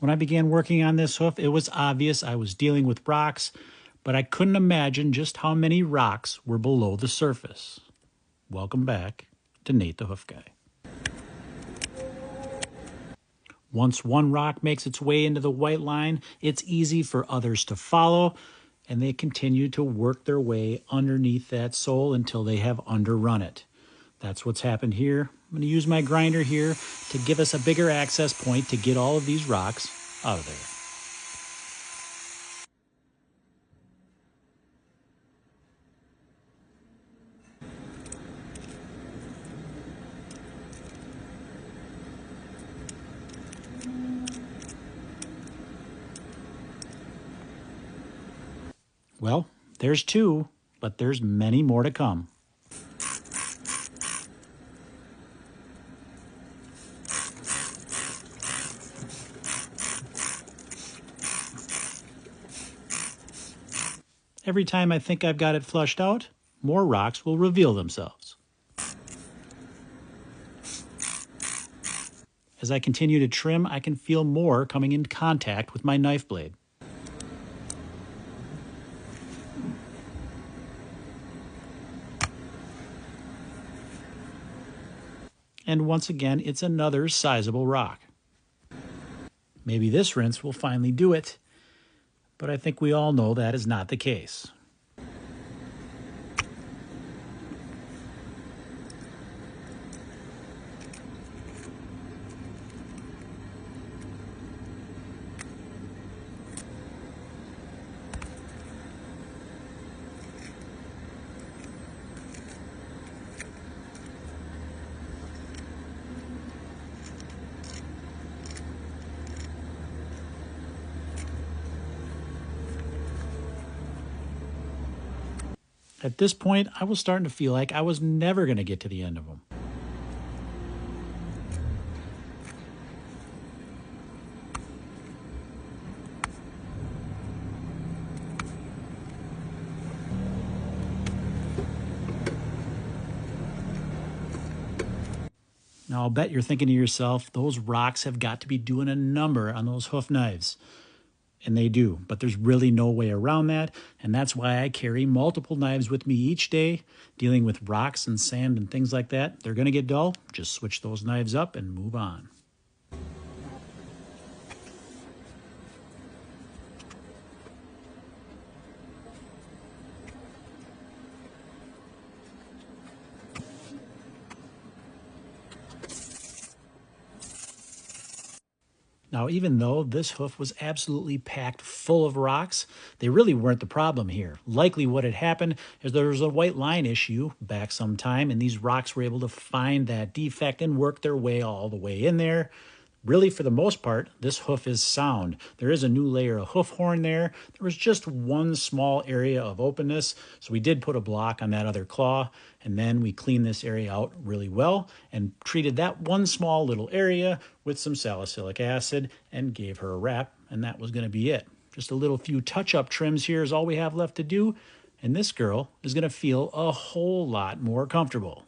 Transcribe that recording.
When I began working on this hoof, it was obvious I was dealing with rocks, but I couldn't imagine just how many rocks were below the surface. Welcome back to Nate the Hoof Guy. Once one rock makes its way into the white line, it's easy for others to follow, and they continue to work their way underneath that sole until they have underrun it. That's what's happened here. I'm going to use my grinder here to give us a bigger access point to get all of these rocks out of there. Well, there's two, but there's many more to come. Every time I think I've got it flushed out, more rocks will reveal themselves. As I continue to trim, I can feel more coming into contact with my knife blade. And once again, it's another sizable rock. Maybe this rinse will finally do it, but I think we all know that is not the case. At this point, I was starting to feel like I was never going to get to the end of them. Now, I'll bet you're thinking to yourself, those rocks have got to be doing a number on those hoof knives. And they do, but there's really no way around that, and that's why I carry multiple knives with me each day, dealing with rocks and sand and things like that. They're going to get dull, just switch those knives up and move on. Now, even though this hoof was absolutely packed full of rocks, they really weren't the problem here. Likely what had happened is there was a white line issue back some time, and these rocks were able to find that defect and work their way all the way in there. Really, for the most part, this hoof is sound. There is a new layer of hoof horn there. There was just one small area of openness, so we did put a block on that other claw, and then we cleaned this area out really well and treated that one small little area with some salicylic acid and gave her a wrap, and that was going to be it. Just a little few touch-up trims here is all we have left to do, and this girl is going to feel a whole lot more comfortable.